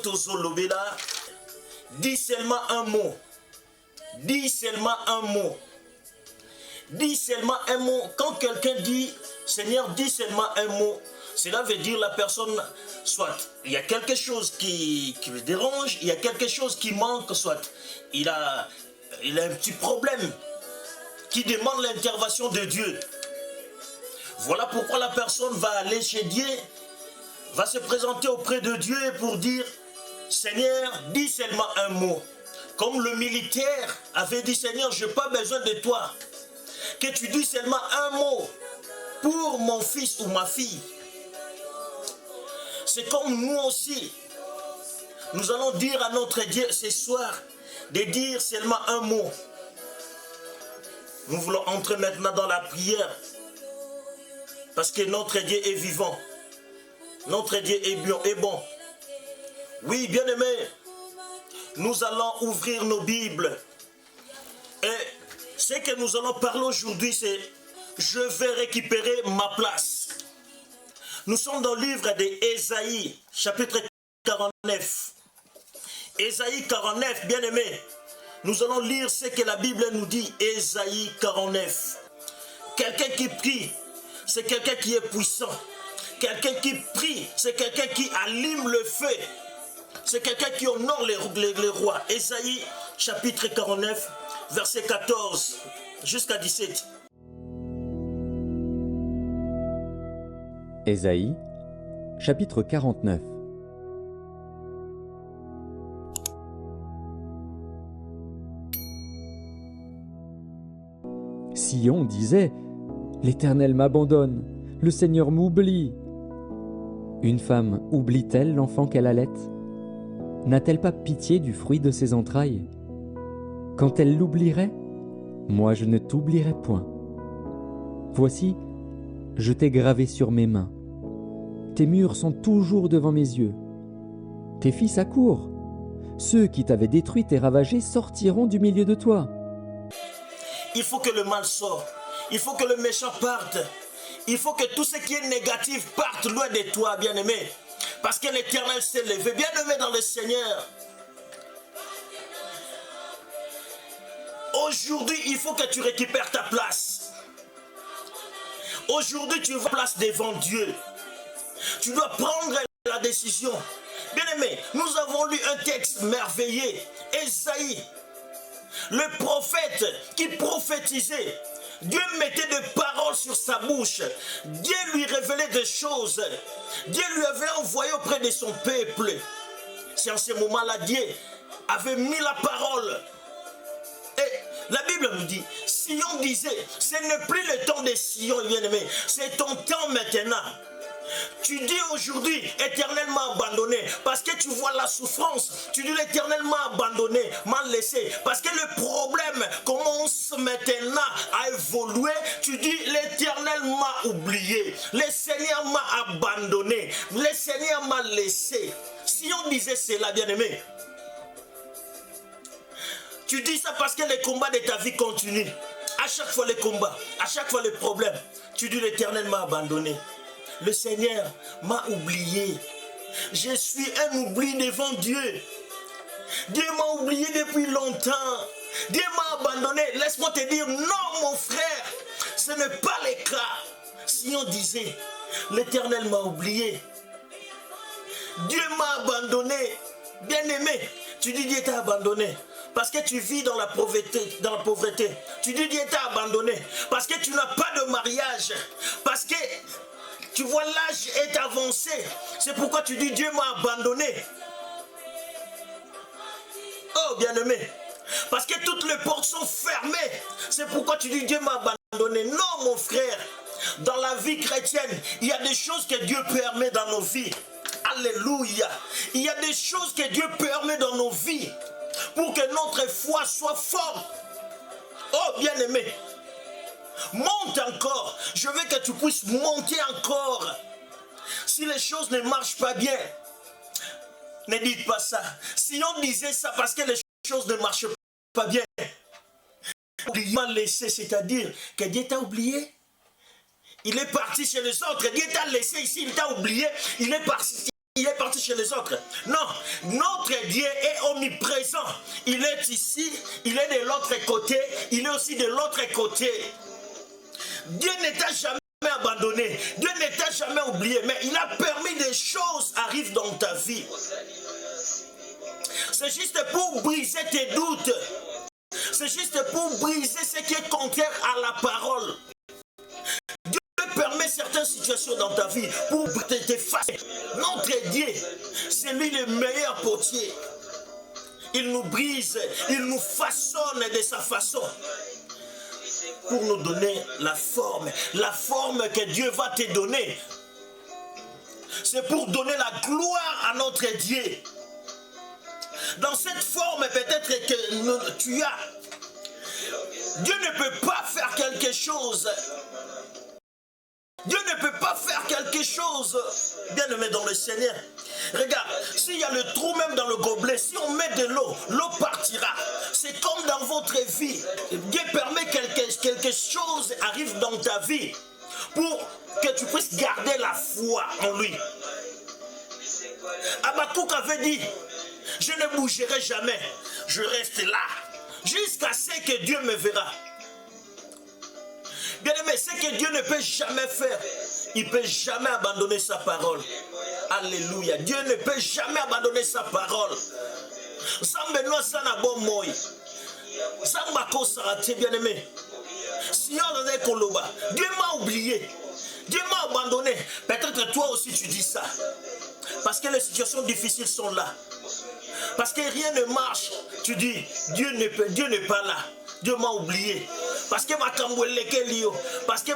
tozolobela, dis seulement un mot. Dis seulement un mot. Dis seulement un mot. Quand quelqu'un dit, Seigneur, dis seulement un mot, cela veut dire la personne, soit il y a quelque chose qui le dérange, il y a quelque chose qui manque, soit il a un petit problème qui demande l'intervention de Dieu. Voilà pourquoi la personne va aller chez Dieu, va se présenter auprès de Dieu pour dire, Seigneur, dis seulement un mot. Comme le militaire avait dit, Seigneur, je n'ai pas besoin de toi. Que tu dis seulement un mot pour mon fils ou ma fille. C'est comme nous aussi. Nous allons dire à notre Dieu ce soir de dire seulement un mot. Nous voulons entrer maintenant dans la prière. Parce que notre Dieu est vivant. Notre Dieu est bon. Oui, bien-aimés, nous allons ouvrir nos Bibles. Et ce que nous allons parler aujourd'hui, c'est « Je vais récupérer ma place ». Nous sommes dans le livre d'Ésaïe, chapitre 49. Ésaïe 49, bien-aimés, nous allons lire ce que la Bible nous dit. Ésaïe 49. Quelqu'un qui prie, c'est quelqu'un qui est puissant. Quelqu'un qui prie, c'est quelqu'un qui allume le feu. C'est quelqu'un qui honore les rois. Ésaïe chapitre 49, verset 14 jusqu'à 17. Ésaïe, chapitre 49. Sion disait, « L'Éternel m'abandonne, le Seigneur m'oublie. » Une femme oublie-t-elle l'enfant qu'elle allait? N'a-t-elle pas pitié du fruit de ses entrailles? Quand elle l'oublierait, moi je ne t'oublierai point. Voici, je t'ai gravé sur mes mains. Tes murs sont toujours devant mes yeux. Tes fils accourent. Ceux qui t'avaient détruit et ravagé sortiront du milieu de toi. Il faut que le mal sorte. Il faut que le méchant parte. Il faut que tout ce qui est négatif parte loin de toi, bien-aimé. Parce que l'Éternel s'est levé. Bien-aimé dans le Seigneur. Aujourd'hui, il faut que tu récupères ta place. Aujourd'hui, tu vas place devant Dieu. Tu dois prendre la décision. Bien-aimé, nous avons lu un texte merveilleux. Ésaïe, le prophète qui prophétisait. Dieu mettait des paroles sur sa bouche. Dieu lui révélait des choses. Dieu lui avait envoyé auprès de son peuple. C'est en ce moment-là, Dieu avait mis la parole. Et la Bible nous dit, Sion disait, ce n'est plus le temps de Sion, bien-aimé, c'est ton temps maintenant. Tu dis aujourd'hui, Éternel m'a abandonné, parce que tu vois la souffrance. Tu dis, l'Éternel m'a abandonné, m'a laissé, parce que le problème commence maintenant à évoluer. Tu dis, l'Éternel m'a oublié, le Seigneur m'a abandonné, le Seigneur m'a laissé. Si on disait cela, bien-aimé, tu dis ça parce que les combats de ta vie continuent. À chaque fois les combats, à chaque fois les problèmes, tu dis, l'Éternel m'a abandonné. Le Seigneur m'a oublié. Je suis un oubli devant Dieu. Dieu m'a oublié depuis longtemps. Dieu m'a abandonné. Laisse-moi te dire, non mon frère, ce n'est pas le cas. Si on disait, l'Éternel m'a oublié, Dieu m'a abandonné. Bien-aimé, tu dis Dieu t'a abandonné. Parce que tu vis dans la pauvreté. Tu dis Dieu t'a abandonné. Parce que tu n'as pas de mariage. Parce que tu vois, l'âge est avancé. C'est pourquoi tu dis Dieu m'a abandonné. Oh, bien-aimé. Parce que toutes les portes sont fermées. C'est pourquoi tu dis Dieu m'a abandonné. Non, mon frère. Dans la vie chrétienne, il y a des choses que Dieu permet dans nos vies. Alléluia. Il y a des choses que Dieu permet dans nos vies pour que notre foi soit forte. Oh, bien-aimé. Monte encore. Je veux que tu puisses monter encore. Si les choses ne marchent pas bien, ne dites pas ça. Si on disait ça parce que les choses ne marchent pas bien, il m'a laissé, c'est-à-dire que Dieu t'a oublié. Il est parti chez les autres. Dieu t'a laissé ici, il t'a oublié. Il est parti il est parti chez les autres. Non, notre Dieu est omniprésent. Il est ici, il est de l'autre côté, il est aussi de l'autre côté. Dieu ne t'a jamais abandonné, Dieu ne t'a jamais oublié, mais il a permis des choses arrivent dans ta vie. C'est juste pour briser tes doutes. C'est juste pour briser ce qui est contraire à la parole. Dieu permet certaines situations dans ta vie pour t'effacer. Notre Dieu, c'est lui le meilleur potier. Il nous brise, il nous façonne de sa façon pour nous donner la forme que Dieu va te donner. C'est pour donner la gloire à notre Dieu. Dans cette forme peut-être que tu as, Dieu ne peut pas faire quelque chose. Dieu ne peut pas faire quelque chose. Bien-aimé dans le Seigneur. Regarde, s'il y a le trou même dans le gobelet, si on met de l'eau, l'eau partira. C'est comme dans votre vie. Dieu permet quelque chose arrive dans ta vie pour que tu puisses garder la foi en lui. Habakkuk avait dit, je ne bougerai jamais, je reste là, jusqu'à ce que Dieu me verra. Bien aimé, ce que Dieu ne peut jamais faire, il ne peut jamais abandonner sa parole. Alléluia. Dieu ne peut jamais abandonner sa parole. Bien aimé. Dieu m'a oublié. Dieu m'a abandonné. Peut-être toi aussi tu dis ça. Parce que les situations difficiles sont là. Parce que rien ne marche. Tu dis, Dieu n'est pas là. Dieu m'a oublié. Parce que parce que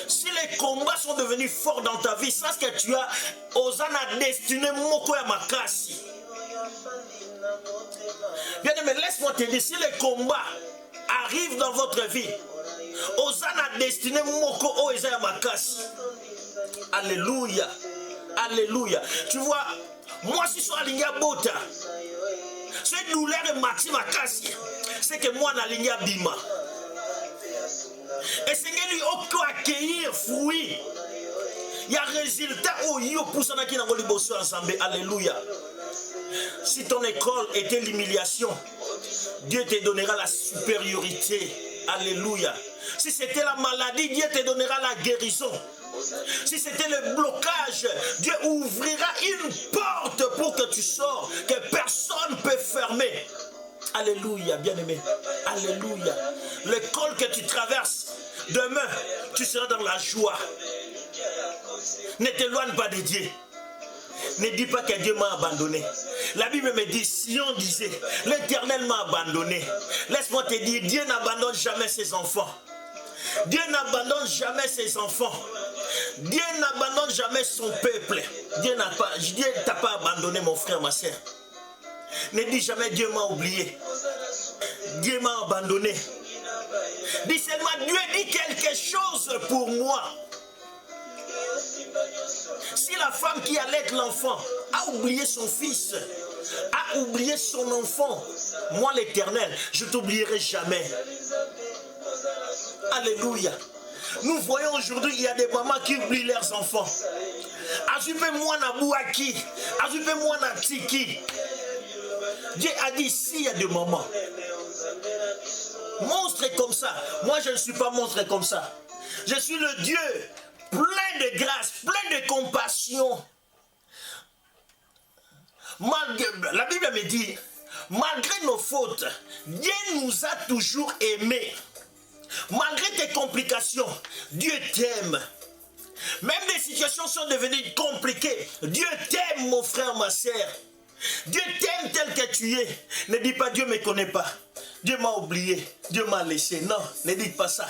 si les combats sont devenus forts dans ta vie, c'est ce que tu as osana destiné moko ya makasi. Bien aimé, laisse-moi te dire, si les combats arrivent dans votre vie, osana destiné moko o eza ya makasi. Alléluia. Alléluia. Tu vois, moi si je suis aligné à Bota, cette douleur est maxime à casser. C'est que moi, na ligne bima. Et c'est que lui, on peut accueillir fruit. Il y a résultat où il y a pour ça qui n'a pas le bossé ensemble. Alléluia. Si ton école était l'humiliation, Dieu te donnera la supériorité. Alléluia. Si c'était la maladie, Dieu te donnera la guérison. Si c'était le blocage, Dieu ouvrira une porte pour que tu sors, que personne ne peut fermer. Alléluia, bien-aimé. Alléluia. L'école que tu traverses, demain, tu seras dans la joie. Ne t'éloigne pas de Dieu. Ne dis pas que Dieu m'a abandonné. La Bible me dit, si on disait, l'Éternel m'a abandonné. Laisse-moi te dire, Dieu n'abandonne jamais ses enfants. Dieu n'abandonne jamais ses enfants. Dieu n'abandonne jamais son peuple. Dieu ne t'a pas abandonné, mon frère, ma soeur. Ne dis jamais Dieu m'a oublié. Dieu m'a abandonné. Dis seulement Dieu dit quelque chose pour moi. Si la femme qui allait l'enfant a oublié son fils, a oublié son enfant, moi l'Éternel, je ne t'oublierai jamais. Alléluia. Nous voyons aujourd'hui, il y a des mamans qui oublient leurs enfants. Ajupe-moi na bouaki, ajupe-moi na tiki. Dieu a dit, s'il y a des mamans, monstre comme ça. Moi, je ne suis pas monstre comme ça. Je suis le Dieu plein de grâce, plein de compassion. La Bible me dit, malgré nos fautes, Dieu nous a toujours aimés. Malgré tes complications, Dieu t'aime. Même des situations sont devenues compliquées. Dieu t'aime, mon frère, ma soeur. Dieu t'aime tel que tu es. Ne dis pas Dieu ne me connaît pas. Dieu m'a oublié. Dieu m'a laissé. Non, ne dis pas ça.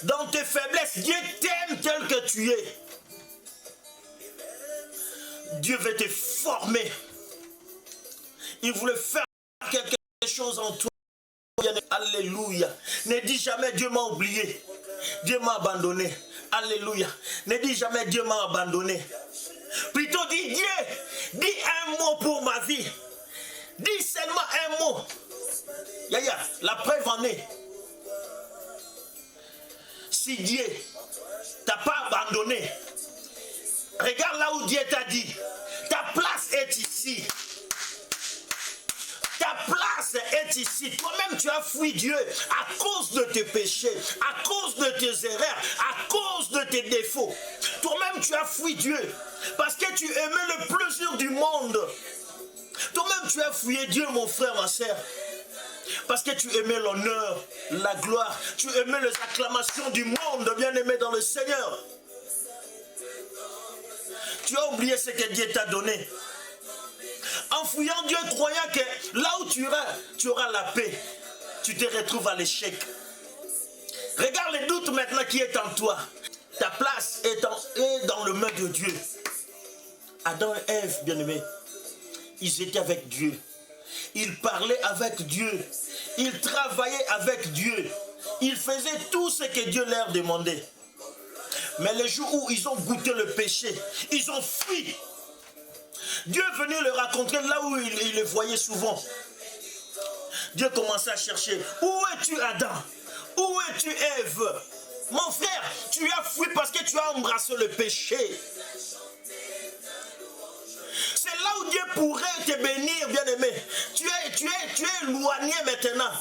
Dans tes faiblesses, Dieu t'aime tel que tu es. Dieu veut te former. Il voulait faire quelque chose en toi. Alléluia. Ne dis jamais Dieu m'a oublié. Dieu m'a abandonné. Alléluia. Ne dis jamais Dieu m'a abandonné. Plutôt dis Dieu, dis un mot pour ma vie. Dis seulement un mot. Yaya, la preuve en est. Si Dieu t'a pas abandonné, Regarde là où Dieu t'a dit. Ta place est ici. Ta place est ici. Toi-même, tu as fui Dieu à cause de tes péchés, à cause de tes erreurs, à cause de tes défauts. Toi-même, tu as fui Dieu parce que tu aimais le plaisir du monde. Toi-même, tu as fouillé Dieu, mon frère, ma soeur. Parce que tu aimais l'honneur, la gloire. Tu aimais les acclamations du monde, bien-aimé dans le Seigneur. Tu as oublié ce que Dieu t'a donné. En fouillant Dieu, croyant que là où tu auras la paix, tu te retrouves à l'échec. Regarde le doute maintenant qui est en toi. Ta place est dans le main de Dieu. Adam et Ève, bien-aimés, ils étaient avec Dieu. Ils parlaient avec Dieu. Ils travaillaient avec Dieu. Ils faisaient tout ce que Dieu leur demandait. Mais le jour où ils ont goûté le péché, ils ont fui. Dieu est venu le rencontrer là où il le voyait souvent. Dieu commençait à chercher. Où es-tu, Adam? Où es-tu, Ève? Mon frère, tu as fui parce que tu as embrassé le péché. C'est là où Dieu pourrait te bénir, bien-aimé. Tu es éloigné maintenant.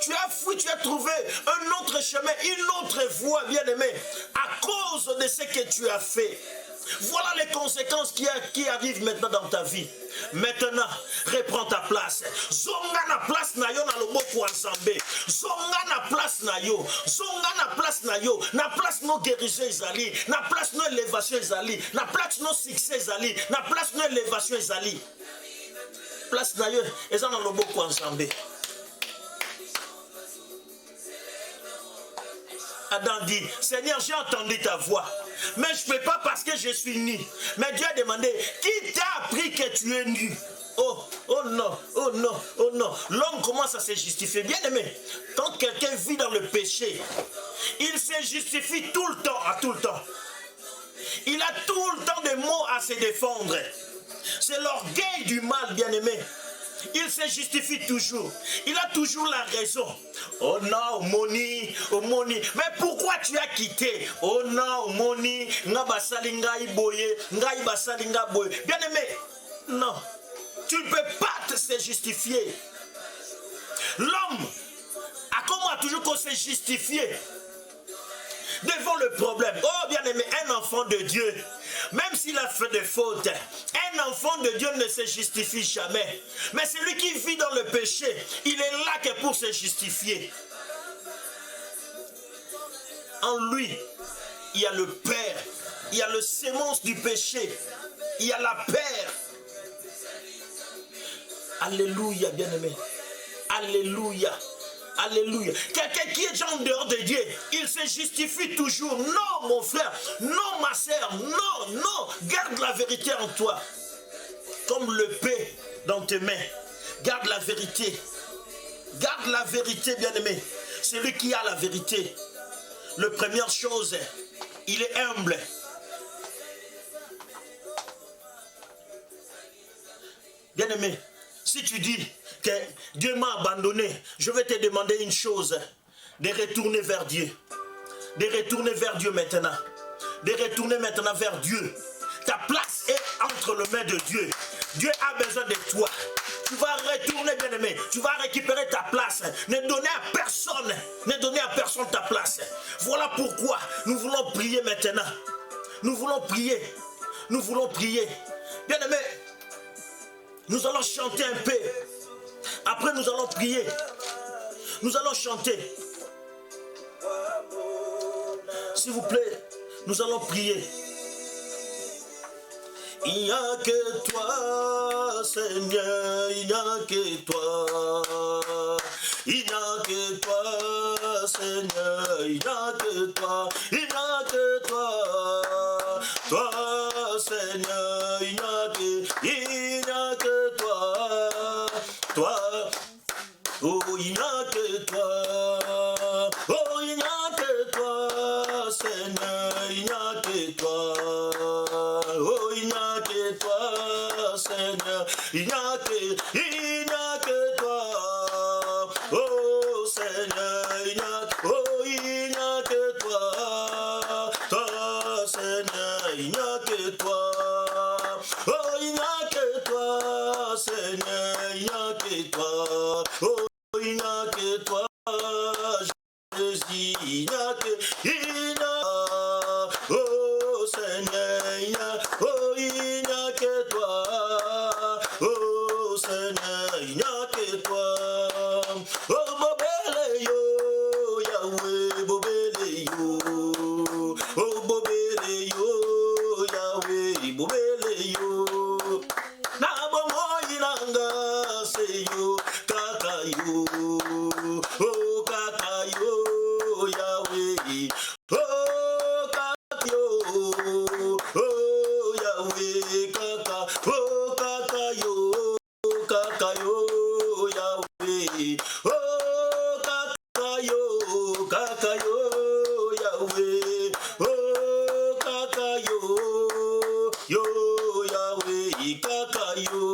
Tu as fui, tu as trouvé un autre chemin, une autre voie, bien-aimé, à cause de ce que tu as fait. Voilà les conséquences qui arrivent maintenant dans ta vie. Maintenant, reprends ta place. Zonga na place na yo na loboko ensemble. Zonga na place na yo. Zonga na place na yo. Na place no guérison ezali. Na place no élévation ezali. Na place no succès ezali. Na place no élévation ezali. Place na yo eza na loboko ensemble. Adam dit, Seigneur, j'ai entendu ta voix, mais je ne peux pas parce que je suis nu. Mais Dieu a demandé, qui t'a appris que tu es nu? Oh non, oh non, oh non. L'homme commence à se justifier. Bien aimé, quand quelqu'un vit dans le péché, il se justifie tout le temps, à tout le temps. Il a tout le temps des mots à se défendre. C'est l'orgueil du mal, bien aimé. Il se justifie toujours. Il a toujours la raison. Oh non, Moni, oh Moni. Mais pourquoi tu as quitté? Oh non, Moni, nga basalinga iboye, nga basalinga boye. Bien aimé, non. Tu ne peux pas te justifier. L'homme a comment toujours se justifier devant le problème. Oh bien aimé, un enfant de Dieu, même s'il a fait des fautes, un enfant de Dieu ne se justifie jamais. Mais celui qui vit dans le péché, il est là que pour se justifier. En lui, il y a le Père, il y a le sémence du péché, il y a la paix. Alléluia, bien-aimé. Alléluia. Alléluia. Quelqu'un qui est déjà en dehors de Dieu, il se justifie toujours. Non, mon frère. Non, ma soeur. Non, non. Garde la vérité en toi. Comme le paix dans tes mains. Garde la vérité. Garde la vérité, bien-aimé. Celui qui a la vérité. La première chose, il est humble. Bien-aimé, si tu dis que Dieu m'a abandonné, je vais te demander une chose, de retourner vers Dieu. De retourner vers Dieu maintenant. De retourner maintenant vers Dieu. Ta place est entre les mains de Dieu. Dieu a besoin de toi. Tu vas retourner, bien-aimé. Tu vas récupérer ta place. Ne donner à personne. Ne donner à personne ta place. Voilà pourquoi nous voulons prier maintenant. Nous voulons prier. Nous voulons prier. Bien-aimé, nous allons chanter un peu. Après, nous allons prier. Nous allons chanter. S'il vous plaît, nous allons prier. Il n'y a que toi, Seigneur, il n'y a que toi. Il n'y a que toi, Seigneur, il n'y a que toi. Il n'y a que toi. Toi, Seigneur, il n'y a que toi. Toi, oh, il n'y a que toi. Oh, il n'y a que toi, Seigneur, il n'y a que toi. Oh, il n'y a que toi, Seigneur, il n'y a que toi. Oh, Seigneur, il n'y a que toi. Toi, Seigneur, il n'y a que toi. Oh, il n'y a que toi, Seigneur, il n'y a que toi. Oh, il n'y a que toi, Jésus, il n'y a que oh, Seigneur, oh, il n'y a que toi. Oh, Seigneur, il n'y a que toi. Oh, Bobele yo, Yahweh, Bobele yo. Oh, Bobele yo, Yahweh, Bobele yo. Nabo moyinanga seyo, kakayo. Oh, kakayo, Yahweh. Oh, kakayo. Oh, Yahweh, kaka. Oh, kakayo. Kakayo, Yahweh. Oh, kakayo. Kakayo, Yahweh. Oh, kakayo. Yo, Yahweh, kakayo.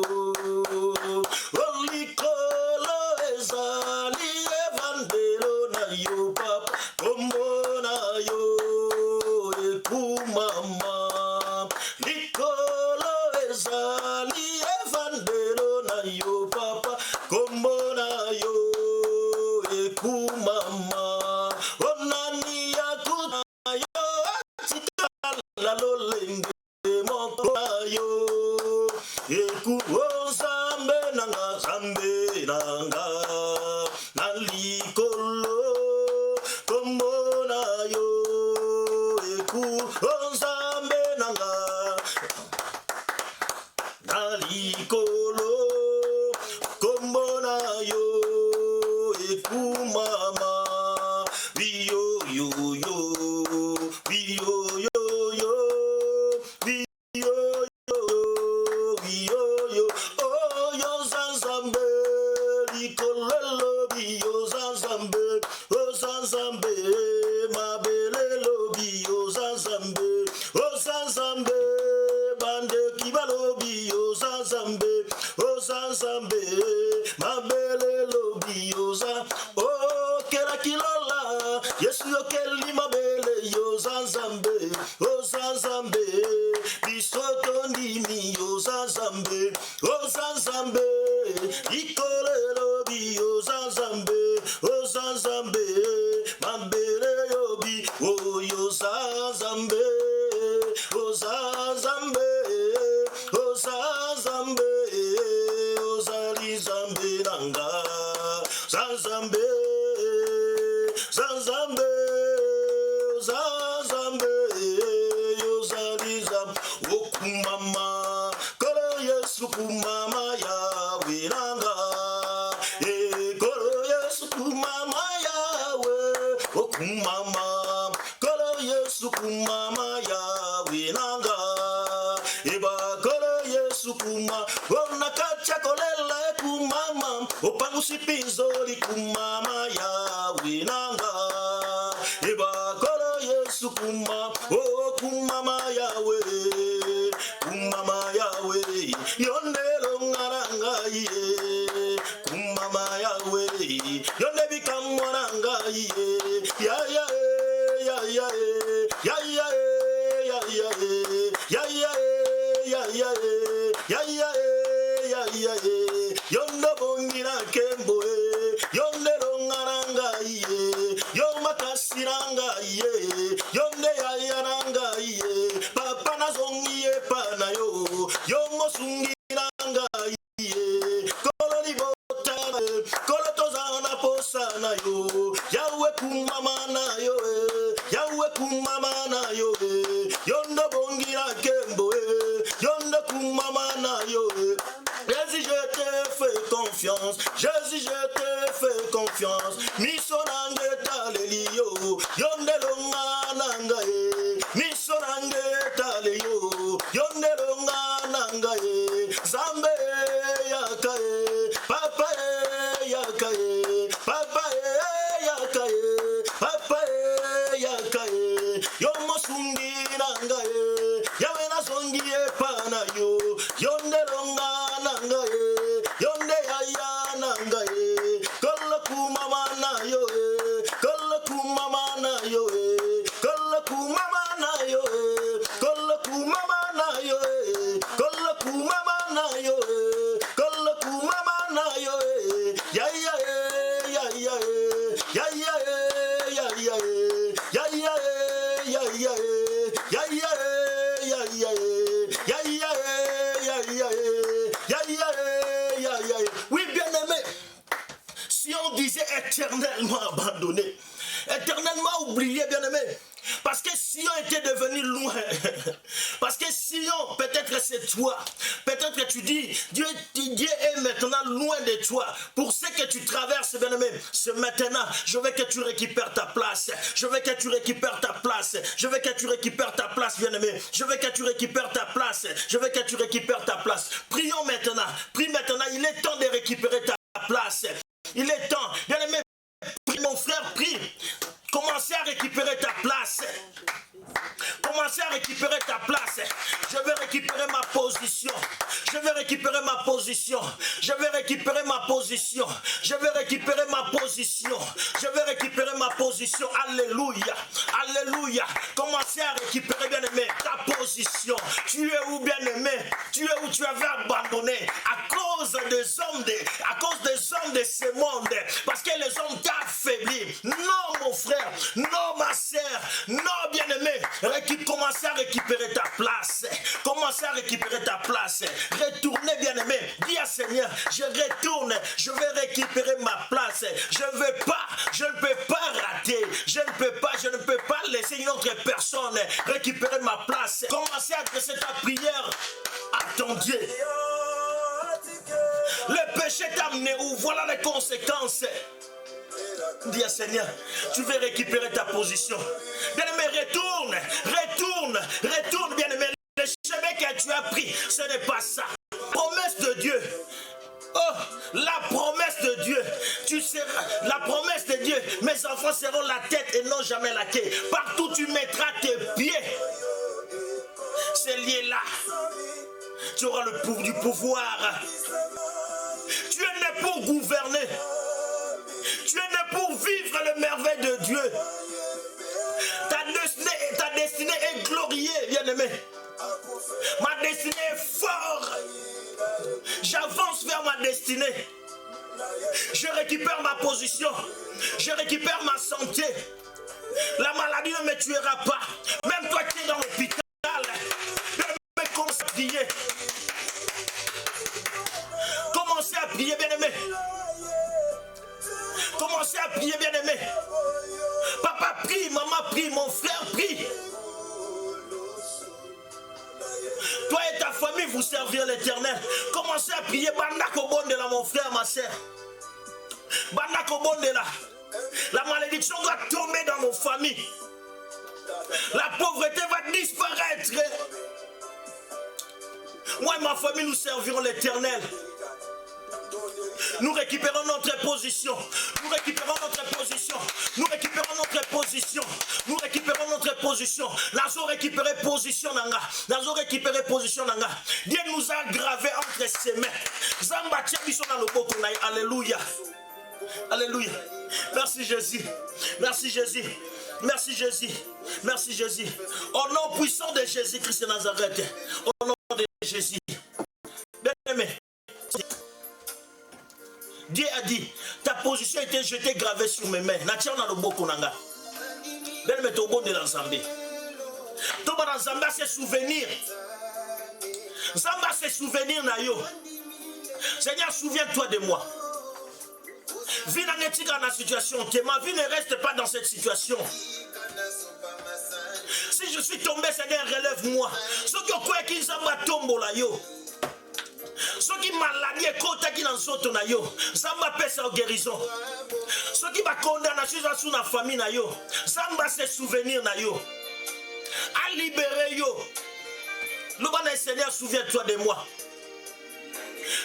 Only kolo ezali evangelo na yo papa. Kombo na yo ekumama. Nikolo ezali evangelo na yo papa. Kombo na yo ekumama. Onani yakuna yo atikala lolenge moko na yo. Eku ozambe nanga zambe nanga nalikolo kombo na yo. Eku ozambe nanga nalikolo kombo na yo. Eku mama yo yo yo yo yo yo yo yo yo oh yo zanzambe likolelo yo zanzambe oh zanzambe mabelelo yo zanzambe oh zanzambe bande kibalobi yo zanzambe oh zanzambe mabelelo yo za oh kera kilola yesu yo keli mabele yo zanzambe oh zanzambe bisoto ndimi yo zanzambe oh zanzambe ikolelo bi yo zanzambe oh zanzambe mambele yo bi oh yo zanzambe oh zanzambe oh zanzambe oh zalizambe nanga zanzambe zanzambe zanzambe yo zalizam okumama kolo yesu kumama yawe nanga kolo yesu kumama yawe okumama kolo yesu kumama yawe nanga eba kolo yesu kuma ona kacha kolela kumama opangusipinzoli kumama yawe nanga eba kolo yesu kuma oh kumama yawe yonelo ngaranga ye kumama yawe yonde bikamwaranga ye ya ya ya ya ya ya ya ya ya ya ya ya ya ya ya ya yondo bongira kembo yonde rongaranga ye yomakasiranga ye yonde yayaranga ye papa nazongiye pana yo yomosungiranga ye koloni botana kolotozana posana yo yawe kumama na yo yawe kumama na yo yondo bongira kembo yondo kumama na yo Jésus, je te fais confiance. Jésus, je te fais confiance. Misonange talelio, yonde longa nangae. Misonange talelio, yonde longa nangae. Zambe yakae, papa yakae, papa yakae, papa yakae. Yomo sungi nangae, yawena songi epana yo, yonde longa nangae, yonde yaya nangae, kolla kumama na yo, kolla kumama na yo, kolla kumama na yo, kolla kumama devenir loin. Parce que sinon, peut-être c'est toi. Peut-être que tu dis, Dieu est maintenant loin de toi. Pour ce que tu traverses, bien-aimé, c'est maintenant, je veux que tu récupères ta place. Je veux que tu récupères ta place. Je veux que tu récupères ta place, bien-aimé. Je veux que tu récupères ta place. Je veux que tu récupères ta place. Prions maintenant. Prie maintenant. Il est temps de récupérer ta place. Il est temps. Bien-aimé, prie, mon frère, prie. Commencez à récupérer ta place. Commencez à récupérer ta place. Je vais récupérer ma position. Je vais récupérer ma position. Je vais récupérer ma position. Je vais récupérer ma position. Je vais récupérer ma position. Alléluia. Alléluia. Commencez à récupérer, bien-aimé, ta position. Tu es où, bien-aimé? Tu es où tu avais abandonné à cause des hommes de ce monde. Parce que les hommes t'ont affaibli. Non, mon frère. Non, ma sœur. Non, bien-aimé. Commencez à récupérer ta place. Commencez à récupérer ta place. Retournez, bien-aimé. Dis à Seigneur, je retourne. Je vais récupérer ma place. Je ne peux pas rater. Je ne peux pas laisser une autre personne récupérer ma place. Commencez à adresser ta prière à ton Dieu. Le péché t'a amené où? Voilà les conséquences. Dis à Seigneur, tu veux récupérer ta position. Bien-aimé, retourne, bien-aimé. Le chemin que tu as pris, ce n'est pas ça. Promesse de Dieu. Oh, la promesse de Dieu. Tu seras la promesse de Dieu. Mes enfants seront la tête et non jamais la queue. Partout tu mettras tes pieds. C'est lié là. Tu auras du pouvoir. Tu es né pour gouverner. Tu es né pour vivre le merveille de Dieu. Ta destinée est glorieux, bien-aimé. Ma destinée est forte. J'avance vers ma destinée. Je récupère ma position. Je récupère ma santé. La maladie ne me tuera pas. Même toi qui es dans l'hôpital, me conseiller. Commencez à prier, bien-aimé. Commencez à prier, bien-aimé. Papa prie, maman prie, mon frère prie. Toi et ta famille, vous servirez l'Éternel. Commencez à prier. Bandako Bondela, mon frère, ma soeur. Bandako Bondela. La malédiction doit tomber dans nos familles. La pauvreté va disparaître. Moi et ma famille, nous servirons l'Éternel. Nous récupérons notre position. Nous récupérons notre position. Nous récupérons notre position. Nous récupérons notre position. Nous avons récupéré position. Nous avons récupéré position. Dieu nous a gravé entre ses mains. Alléluia. Alléluia. Merci Jésus. Merci Jésus. Merci Jésus. Merci Jésus. Au nom puissant de Jésus-Christ de Nazareth. Au nom de Jésus. Bien-aimé. Dieu a dit, ta position était jetée gravée sur mes mains. Natia na loboko nanga. Ben me tobo de l'ensemble. Toba l'ensemble c'est souvenir. Zamba c'est souvenir na yo. Seigneur, souviens-toi de moi. Vie n'a pas dans la situation. Ma vie ne reste pas dans cette situation. Si je suis tombé, Seigneur, relève-moi. Ce qui zamba tombo la yo. Ce qui maladie est côté dans son na yo, Samba pèse en guérison. Ce qui va condamnation sur la famille na yo, Samba se souvenir na yo. À libérer yo. Le bon Seigneur, souviens-toi de moi.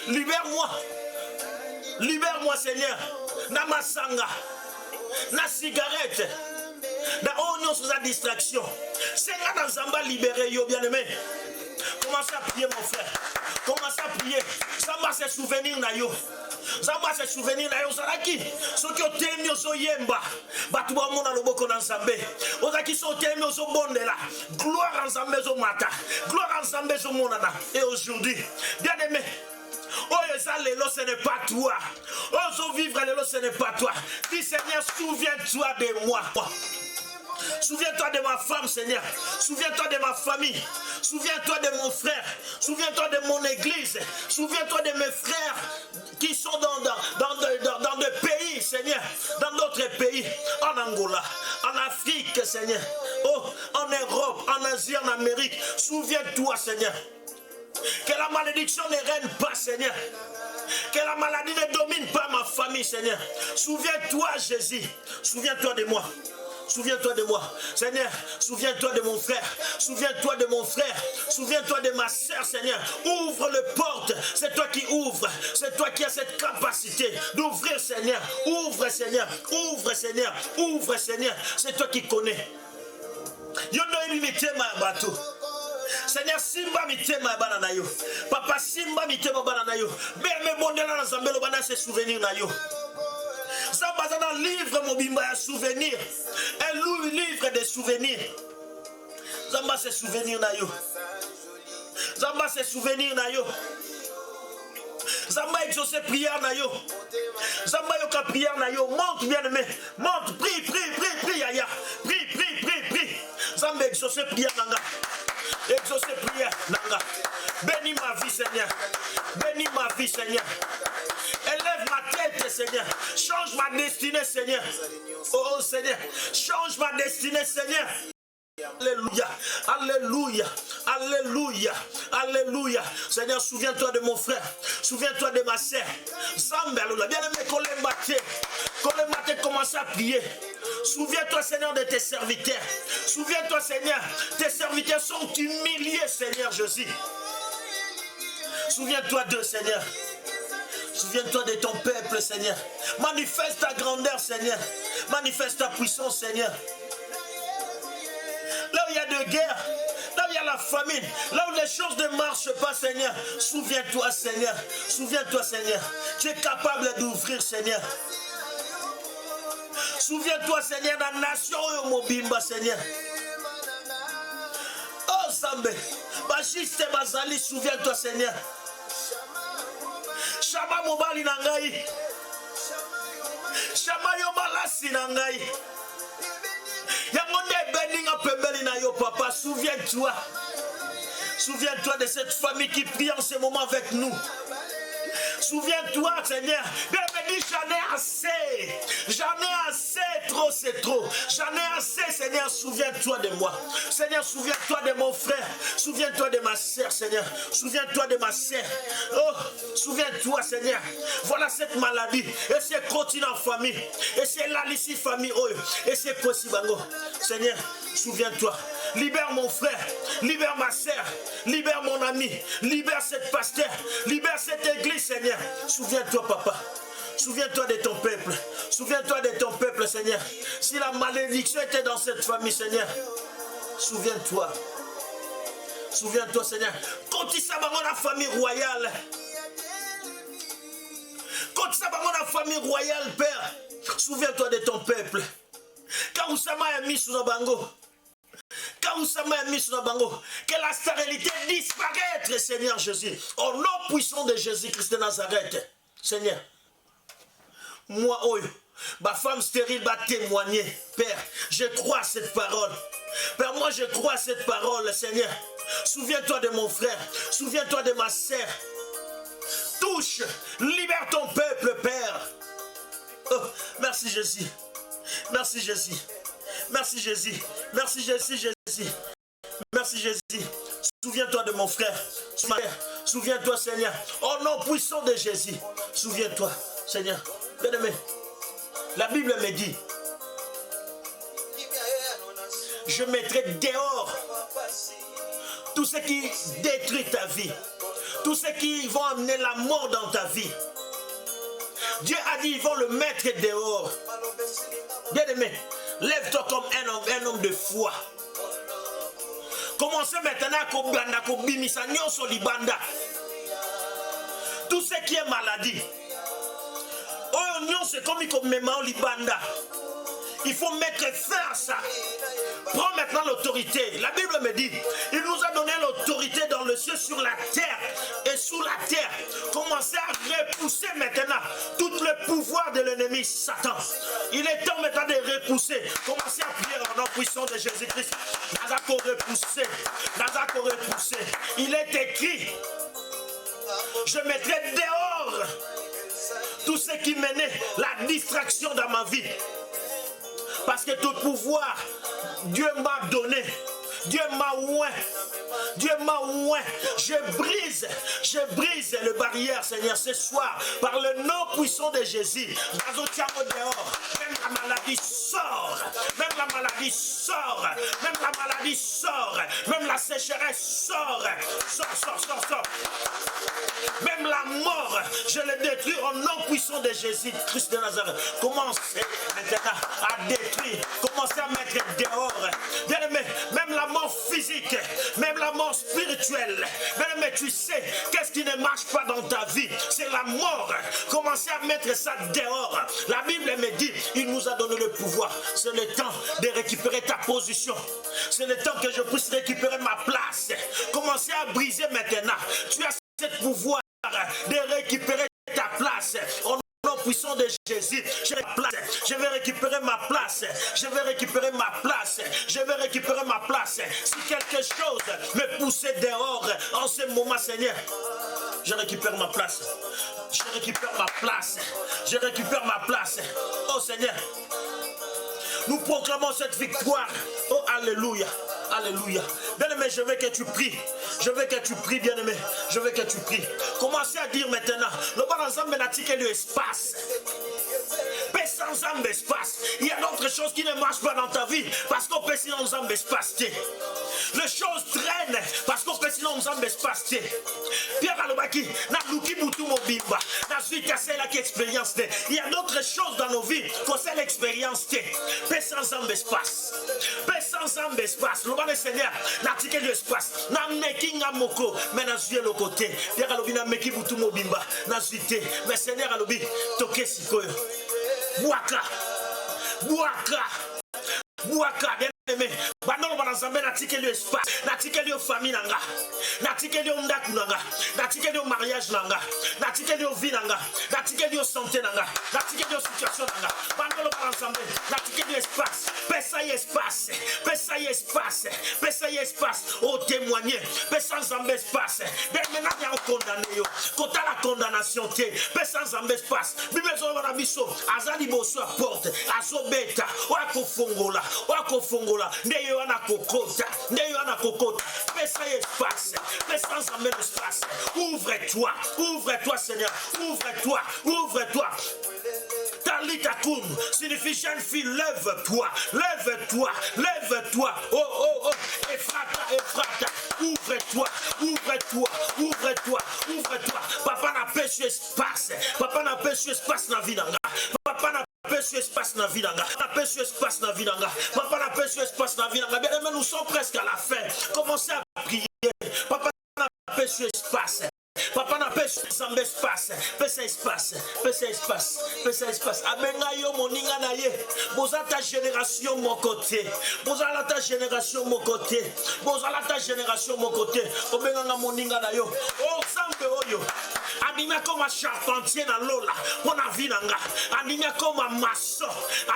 Libère-moi. Libère-moi, Seigneur. Na masanga, na cigarette, na oignon sous la distraction. Seigneur, dans Samba libérer yo, bien-aimé. Commencez à prier, mon frère. Commencez à prier. Ça va se souvenir na yo. Ça va se souvenir na yo. Zaraki. Ceux qui ont témoigné au yemba. Batouba mona loboko n'ensemble. Aux qui sont témoignés au bondela. Gloire ensemble au mata. Gloire ensemble au monana. Et aujourd'hui, bien aimé. Oh, ça, l'élo, ce n'est pas toi. Oh, vivre l'élo, ce n'est pas toi. Dis, Seigneur, souviens-toi de moi. Souviens-toi de ma femme, Seigneur. Souviens-toi de ma famille. Souviens-toi de mon frère. Souviens-toi de mon église. Souviens-toi de mes frères qui sont dans des pays, Seigneur. Dans d'autres pays. En Angola, en Afrique, Seigneur. Oh, en Europe. Europe, en Asie, en Amérique. Souviens-toi, Seigneur. Que la malédiction ne règne pas, Seigneur. Que la maladie ne domine pas ma famille, Seigneur. Souviens-toi, Jésus. Souviens-toi de moi. Souviens-toi de moi. Seigneur, souviens-toi de mon frère. Souviens-toi de mon frère. Souviens-toi de ma soeur, Seigneur. Ouvre les portes. C'est toi qui ouvres. C'est toi qui as cette capacité d'ouvrir, Seigneur. Ouvre, Seigneur. Ouvre, Seigneur. Ouvre, Seigneur. C'est toi qui connais. Seigneur, simba mitema bana na yo. Papa, simba mitema bana na yo. Beme bondela na zambelo bana se souvenir na yo. Samba zana livre mobimba ya souvenir. Un livre de souvenirs. Zamba se souvenir na yo. Zamba se souvenir na yo. Zamba exaucer prière na yo. Zamba yoka prière na yo. Monte bien aimé. Monte, prie, yaya. Prie. Zamba exaucer prière nanga. Exaucer prière, Nanga. Bénis ma vie, Seigneur. Bénis ma vie, Seigneur. Élève ma tête, Seigneur. Change ma destinée, Seigneur. Oh, Seigneur. Change ma destinée, Seigneur. Alléluia, alléluia, alléluia, alléluia. Seigneur, souviens-toi de mon frère. Souviens-toi de ma sœur. Zambaloula, bien aimé, qu'on les maté, commence à prier. Souviens-toi, Seigneur, de tes serviteurs. Souviens-toi, Seigneur, tes serviteurs sont humiliés, Seigneur Jésus. Souviens-toi d'eux, Seigneur. Souviens-toi de ton peuple, Seigneur. Manifeste ta grandeur, Seigneur. Manifeste ta puissance, Seigneur. Là où il y a de guerre, là où il y a la famine, là où les choses ne marchent pas, Seigneur, souviens-toi, Seigneur. Souviens-toi, Seigneur. Tu es capable d'ouvrir, Seigneur. Souviens-toi, Seigneur, la nation au Mobimba, Seigneur. Oh, Zambé, Bachiste Bazali, souviens-toi, Seigneur. Shama Mobali Nangai. Shama Yobalasi Nangai. Papa, souviens-toi. Souviens-toi de cette famille qui prie en ce moment avec nous. Souviens-toi, Seigneur. Bien me dit, j'en ai assez. J'en ai assez, trop, c'est trop. J'en ai assez, Seigneur. Souviens-toi de moi. Seigneur, souviens-toi de mon frère. Souviens-toi de ma sœur, Seigneur. Souviens-toi de ma sœur. Oh, souviens-toi, Seigneur. Voilà cette maladie. Et c'est continue en famille. Et c'est là, ici, famille. Oh, et c'est possible. Seigneur, souviens-toi. Libère mon frère. Libère ma sœur. Libère mon ami. Libère cette pasteur. Libère cette église, Seigneur. Souviens-toi, papa. Souviens-toi de ton peuple. Souviens-toi de ton peuple, Seigneur. Si la malédiction était dans cette famille, Seigneur, souviens-toi. Souviens-toi, Seigneur. Quand il s'abat la famille royale. Quand il s'abat la famille royale, Père, souviens-toi de ton peuple. Quand vous savez mis sous nos bangos. Quand vous savez mis sur le bango, que la stérilité disparaître, Seigneur Jésus. Au nom puissant de Jésus-Christ de Nazareth. Seigneur, moi, ma femme stérile va témoigner. Père, je crois à cette parole. Père, moi, je crois à cette parole, Seigneur. Souviens-toi de mon frère. Souviens-toi de ma sœur. Touche, libère ton peuple, Père. Oh, merci Jésus. Merci Jésus. Merci Jésus. Merci Jésus, Jésus. Merci Jésus. Souviens-toi de mon frère. Souviens-toi, Seigneur. Au nom puissant de Jésus. Souviens-toi, Seigneur. Bien-aimé, la Bible me dit, je mettrai dehors tout ce qui détruit ta vie. Tout ce qui vont amener la mort dans ta vie. Dieu a dit, ils vont le mettre dehors. Bien-aimé, lève-toi comme un homme de foi. Commencez maintenant à kobimisa nyonso libanda. Tout ce qui est maladie. Oh nyonso comme komema libanda. Il faut mettre fin à ça. Prends maintenant l'autorité. La Bible me dit, il nous a donné l'autorité dans le ciel, sur la terre et sous la terre. Commencez à repousser maintenant tout le pouvoir de l'ennemi Satan. Il est temps maintenant de repousser. Commencez à prier au nom puissant de Jésus-Christ. Nazako repousser. Nazako repousser. Il est écrit, je mettrai dehors tout ce qui menait la distraction dans ma vie. Parce que tout pouvoir, Dieu m'a donné. Dieu m'a oint. Dieu m'a oint. Je brise les barrières, Seigneur, ce soir, par le nom puissant de Jésus. Dehors, même la maladie sort. Même la maladie sort. Même la maladie sort. Même la sécheresse sort. Sort. Même la mort, je le détruis au nom puissant de Jésus Christ de Nazareth. Commencez maintenant à détruire. Commencez à mettre dehors. Bien-aimé, même la mort physique, même la mort spirituelle. Bien-aimé, tu sais, qu'est-ce qui ne marche pas dans ta vie? C'est la mort. Commencez à mettre ça dehors. La Bible me dit, il nous a donné le pouvoir. C'est le temps de récupérer ta position. C'est le temps que je puisse récupérer ma place. Commencez à briser maintenant. Tu as ce pouvoir de récupérer ta place. Au nom puissant de Jésus, je vais récupérer ma place. Je vais récupérer ma place. Je vais récupérer ma place. Si quelque chose me poussait dehors en ce moment, Seigneur, je récupère ma place. Je récupère ma place. Je récupère ma place. Oh Seigneur, nous proclamons cette victoire. Oh Alléluia. Alléluia. Bien-aimé, je veux que tu pries. Je veux que tu pries, bien-aimé. Je veux que tu pries. Commencez à dire maintenant. Le bon ensemble n'a que l'espace. Paix sans âme espace. Il y a d'autres choses qui ne marchent pas dans ta vie parce qu'on peut sinon nous âme espace. Les choses traînent parce qu'on peut sinon nous âme espace. Pierre Alobaki, n'a louki boutou mobimba. N'a suite à celle qui expérience. Il y a d'autres choses dans nos vies qu'on sait l'expérience. Paix sans âme espace. Paix sans âme espace. Le bon Seigneur n'a tiqué l'espace. N'a meki moko. Mais n'a suivi le côté. Pierre Alobi n'a meki boutou mobimba. N'a suite. Mais Seigneur Alobi, toke sikoyo. Bouaka, bien-aimé, banolo banazambe natike le espace, natike le famille nanga, natike le ndaku nanga, natike le mariage nanga, natike le vie nanga, natike le santé nanga, natike le situation nanga, banolo banazambe, natike le espace, pesa espace, pesa espace, pesa espace, au témoigner, pesa zambe espace, bien maintenant il y a condamné yo, kota la condamnation té, pesa zambe espace, bibezo wana biso, azali boso à porte, azobeta, wako fongola, ndeyo wana kokota, pesa espace, pesa zambe espace, ouvre-toi Seigneur, ouvre-toi. Talita Koum signifie jeune fille, lève-toi. Oh, Ephrata, ouvre-toi. Papa n'a pas su espace. Papa n'a pas su espace dans la vie. Papa n'a pas su espace dans la vie. Bien, nous sommes presque à la fin. Commencez à prier. Papa n'a pas su espace. Papa n'a pas sans espace, pesa espace. Abenga yo moninga na ye. Boza ta génération mon côté. Obenga na moninga na yo. Oh sambe oyo. Anima comme charpentier na lola. Pona vinanga. Anima comme maçon.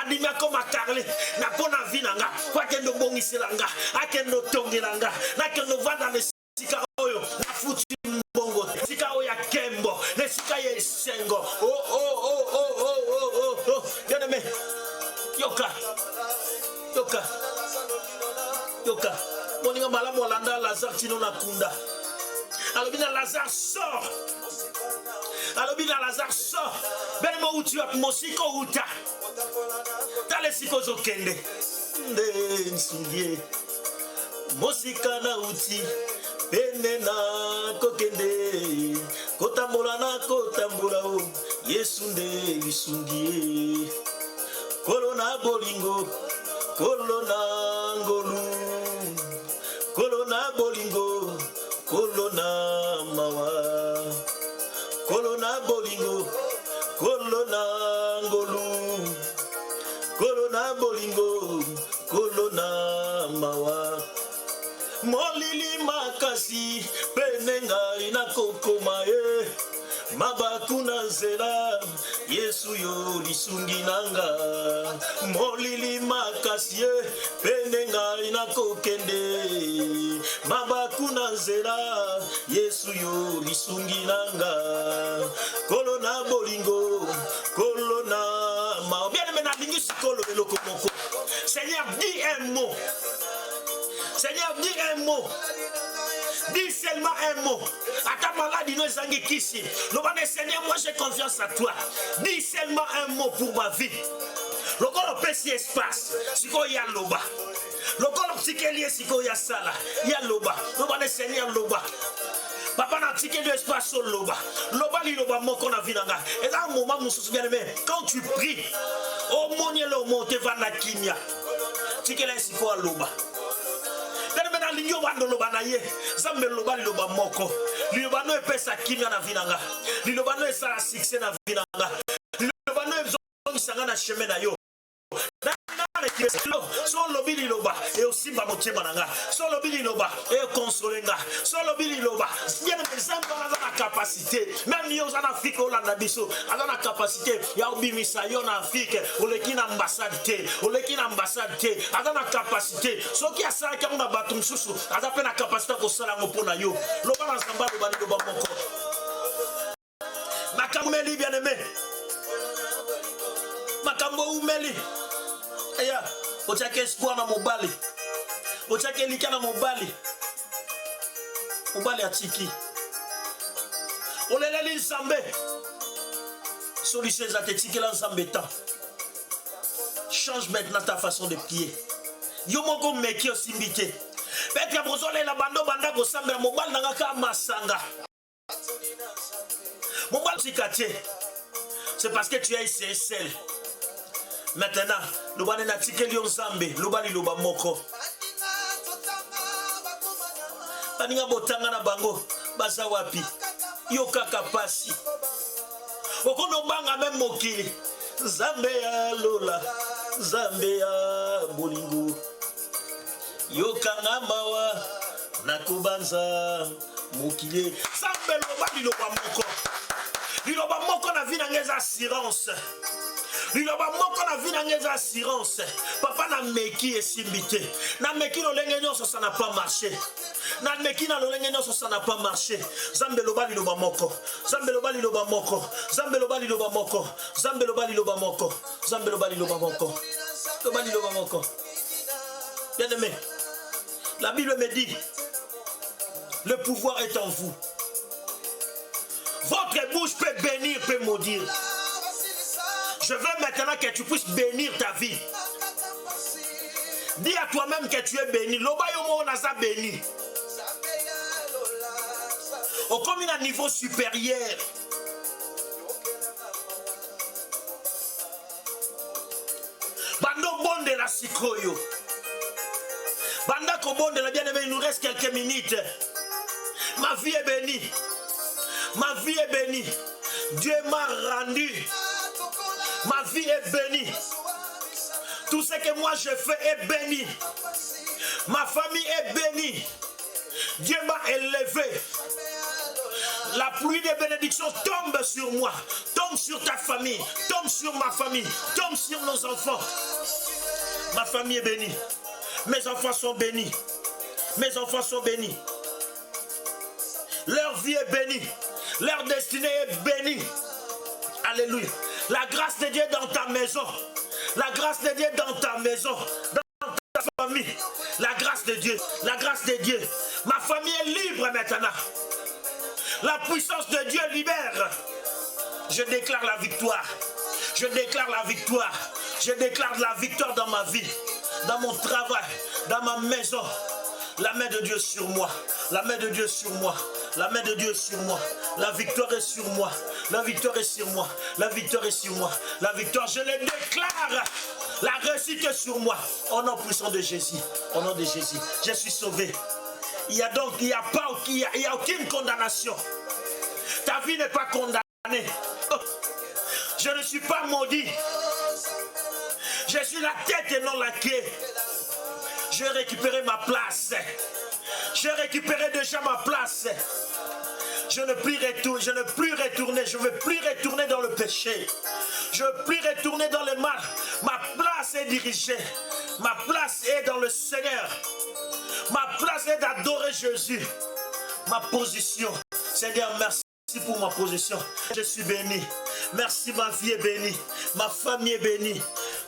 Anima comme carrelé. Na pona vinanga. Kwa kendo bongiselanga. Akendo tongelanga. Na kendo vanda ne sika oyo. Na futi bongo. Sika oya kembo. Ne sika ye sengo. Oh. Bien-aimé. Yoka. Moninga malamu alanda Lazare tino na kunda. Alobina Lazare sort. Ben mo uti wa mosiko uta. Tale siko zokende. Nde nsungie. Mosika na uti. Pene na kokende. Kotambola o. Yesu nde isungie. Korona bolingo. Kolona ngolu. Kolona bolingo. Kolona mawa. Kolona bolingo. Kolona ngolu. Kolona bolingo. Kolona mawa. Molili makasi penenga inakokoma mabakuna nzela Yesu yo lisungi nanga. Molili makasi penenga inakokende mabakuna nzela Yesu yo lisungi nanga. Kolona bolingo kolona ma bien menalingi sikolo eloko moko. Seigneur, dis un mot. Seigneur, dis un mot. Dis seulement un mot. À ta maladie, nous sommes ici. Seigneur, moi j'ai confiance à toi. Dis seulement un mot pour ma vie. Le corps peut s'y espace. Si il y a loba. Le corps psyché si il y a ça là. Il y a loba. Le Seigneur loba. Papa n'a tiqué de espace sur loba. Loba li loba mon qu'on a vu dans la. Et dans un moment, mon souci bien aimé, quand tu pries, au monde le monte va la kinya. Tiqué là si quoi loba. Maintenant l'igno va dans loba na ye. Zambe loba li loba moko. Li loba no epesa sa kinya na vinanga. Li loba no esa succès na vinanga. Li loba no ezo sanga na chemin na yo. Son lobby liloba et aussi ma moitié mananga. Son lobby liloba et consolenga. Son lobby liloba. Bien des hommes dans la capacité. Même yo en Afrique ou la nabiso. À la capacité. Ya obimisa yo en Afrique. Ou le kin ambassade té. Ou le kin ambassade té. À la capacité. Ce qui a ça qui a una batum susu. À la peine la capacité ko sala ngopona yo. Loba na samba loba liloba moko. Makameli bien aimé. Makambo umeli. Aya, ochake espoir na mobali. Ochake lika na mobali. Mobali atiki. Oleleli nzambe. Solution za tetiki la nzambe ta. Change maintenant ta façon de prier. Yo moko meki osimbite. Petre bozole la bando banda ko sambe mobali nanga ka masanga. Mobali sikate. C'est parce que tu es ICSL. Maintenant, le bani na tikeli onzambe, le bani loba moko. Baninga botanga na bango, baza wapi? Yo kaka pasi. Okono banga même mokili. Zambe ya lola, zambe ya bolingo. Yo kanga mawa, nakubanza mokili. Zambe loba liloba moko. Liloba moko na vina ngeza assurance. Liloba moko na vie na ngeza assurance. Papa na meki esimbité. Na meki no lenge nyonso ça n'a pas marché. Na meki na lenge nyonso ça n'a pas marché. Zambe loba liloba moko. Zambe loba liloba moko. Zambe loba liloba moko. Zambe loba liloba moko. Zambe loba liloba moko. Loba liloba moko. Bien aimé. La Bible me dit le pouvoir est en vous. Votre bouche peut bénir, peut maudire. Je veux maintenant que tu puisses bénir ta vie. Dis à toi-même que tu es béni. Loba yomo naza béni. Au comme un niveau supérieur. Bando bon de la sikoyo. Banda ko bon de la bien-aimée, il nous reste quelques minutes. Ma vie est bénie. Ma vie est bénie. Dieu m'a rendu. Ma vie est bénie. Tout ce que moi je fais est béni. Ma famille est bénie. Dieu m'a élevé. La pluie de bénédiction tombe sur moi, tombe sur ta famille, tombe sur ma famille, tombe sur nos enfants. Ma famille est bénie. Mes enfants sont bénis. Mes enfants sont bénis. Leur vie est bénie. Leur destinée est bénie. Alléluia. La grâce de Dieu dans ta maison. La grâce de Dieu dans ta maison. Dans ta famille. La grâce de Dieu. La grâce de Dieu. Ma famille est libre maintenant. La puissance de Dieu libère. Je déclare la victoire. Je déclare la victoire. Je déclare la victoire dans ma vie. Dans mon travail. Dans ma maison. La main de Dieu sur moi. La main de Dieu sur moi. La main de Dieu sur moi. La victoire est sur moi. La victoire est sur moi. La victoire est sur moi. La victoire, je le déclare. La réussite est sur moi. Au nom puissant de Jésus. Au nom de Jésus. Je suis sauvé. Il y a aucune condamnation. Ta vie n'est pas condamnée. Je ne suis pas maudit. Je suis la tête et non la queue. J'ai récupéré ma place. J'ai récupéré déjà ma place. Je ne veux plus retourner. Je ne veux plus retourner dans le péché. Je ne veux plus retourner dans le mal. Ma place est dirigée. Ma place est dans le Seigneur. Ma place est d'adorer Jésus. Ma position. Seigneur, merci pour ma position. Je suis béni. Merci, ma vie est bénie. Ma famille est bénie.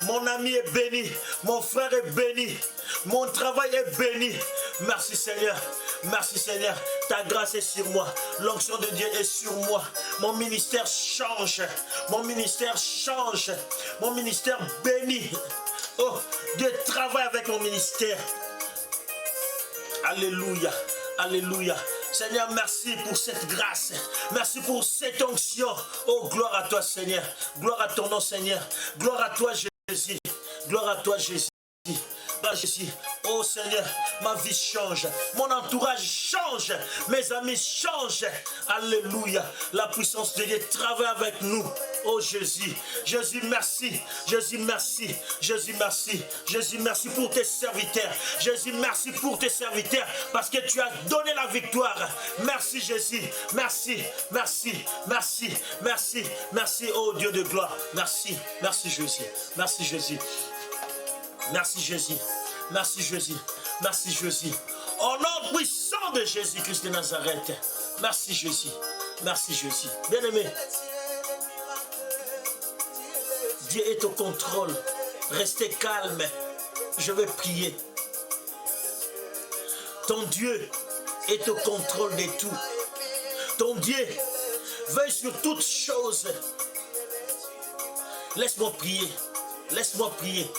Mon ami est béni. Mon frère est béni. Mon travail est béni. Merci Seigneur. Merci Seigneur. Ta grâce est sur moi. L'onction de Dieu est sur moi. Mon ministère change. Mon ministère change. Mon ministère bénit. Oh, Dieu travaille avec mon ministère. Alléluia. Alléluia. Seigneur, merci pour cette grâce. Merci pour cette onction. Oh, gloire à toi, Seigneur. Gloire à ton nom, Seigneur. Gloire à toi, Jésus. Gloire à toi, Jésus. Jésus. Oh Seigneur, ma vie change. Mon entourage change. Mes amis changent. Alléluia. La puissance de Dieu travaille avec nous. Oh Jésus. Jésus, merci. Jésus, merci. Jésus, merci. Jésus, merci pour tes serviteurs. Jésus, merci pour tes serviteurs. Parce que tu as donné la victoire. Merci Jésus. Merci. Merci. Merci. Merci. Merci. Oh Dieu de gloire. Merci. Merci Jésus. Merci Jésus. Merci Jésus. Merci Jésus. Merci Jésus. Au nom puissant de Jésus-Christ de Nazareth. Merci Jésus. Merci Jésus. Bien-aimé, Dieu est au contrôle. Restez calme. Je vais prier. Ton Dieu est au contrôle de tout. Ton Dieu veille sur toutes choses. Laisse-moi prier. Laisse-moi prier.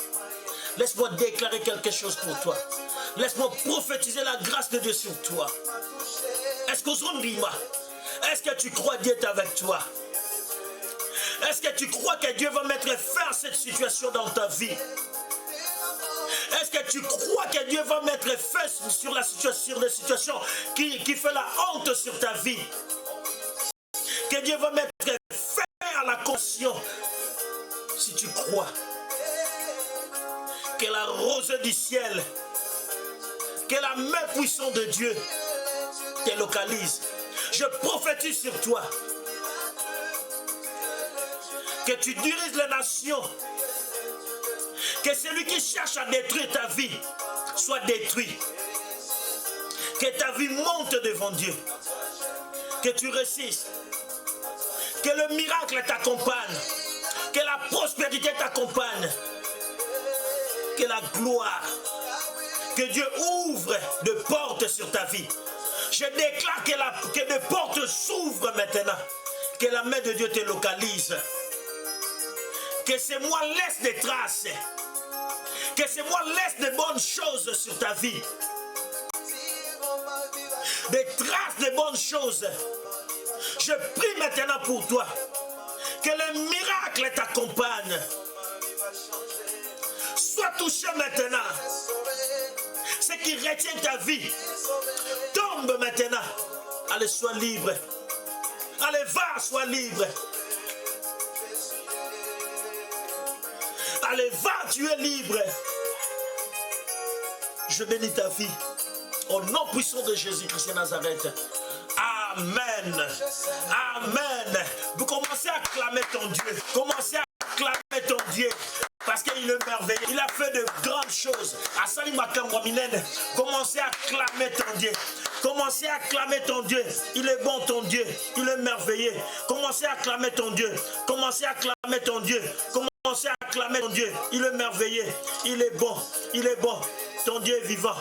Laisse-moi déclarer quelque chose pour toi. Laisse-moi prophétiser la grâce de Dieu sur toi. Est-ce que tu crois que Dieu est avec toi? Est-ce que tu crois que Dieu va mettre fin à cette situation dans ta vie? Est-ce que tu crois que Dieu va mettre fin sur la situation, des situations qui fait la honte sur ta vie? Que Dieu va mettre fin à la conscience? Si tu crois que la rose du ciel, que la main puissante de Dieu te localise, je prophétise sur toi que tu diriges les nations, que celui qui cherche à détruire ta vie soit détruit, que ta vie monte devant Dieu, que tu réussisses, que le miracle t'accompagne, que la prospérité t'accompagne, que la gloire, que Dieu ouvre de portes sur ta vie. Je déclare que des portes s'ouvrent maintenant, que la main de Dieu te localise, que ces mois laissent des traces, que ces mois laissent de bonnes choses sur ta vie, des traces de bonnes choses. Je prie maintenant pour toi, que le miracle t'accompagne. Sois touché maintenant. Ce qui retient ta vie tombe maintenant. Allez, sois libre. Allez, va, sois libre. Allez, va, tu es libre. Je bénis ta vie. Au nom puissant de Jésus-Christ de Nazareth. Amen. Amen. Vous commencez à acclamer ton Dieu. Commencez à acclamer ton Dieu. Parce qu'il est merveilleux. Il a fait de grandes choses. Commencez à acclamer ton Dieu. Commencez à acclamer ton Dieu. Il est bon ton Dieu. Il est merveilleux. Commencez à acclamer ton Dieu. Commencez à acclamer ton Dieu. Commencez à acclamer ton Dieu. Il est merveilleux. Il est bon. Il est bon. Ton Dieu est vivant.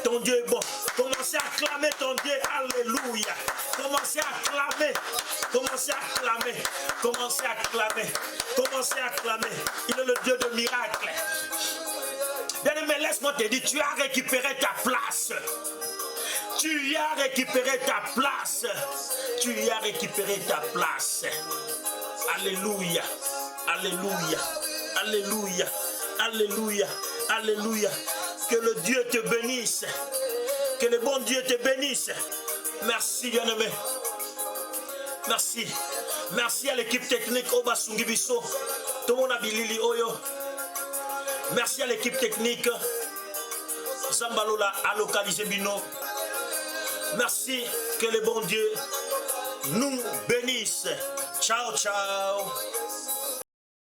Ton Dieu est bon. Commencez à acclamer ton Dieu. Alléluia. Commencez à acclamer. Commencez à acclamer. Commencez à acclamer. Commencez à acclamer. Il est le Dieu de miracles. Bien-aimé, laisse-moi te dire, tu as récupéré ta place. Tu as récupéré ta place. Tu as récupéré ta place. Alléluia. Alléluia. Alléluia. Alléluia. Alléluia. Que le Dieu te bénisse. Que le bon Dieu te bénisse. Merci, bien-aimé. Merci. Merci à l'équipe technique Oba Sungibiso. Tout le monde a bilili Oyo. Merci à l'équipe technique. Zambalola a localisé Bino. Merci. Que le bon Dieu nous bénisse. Ciao, ciao.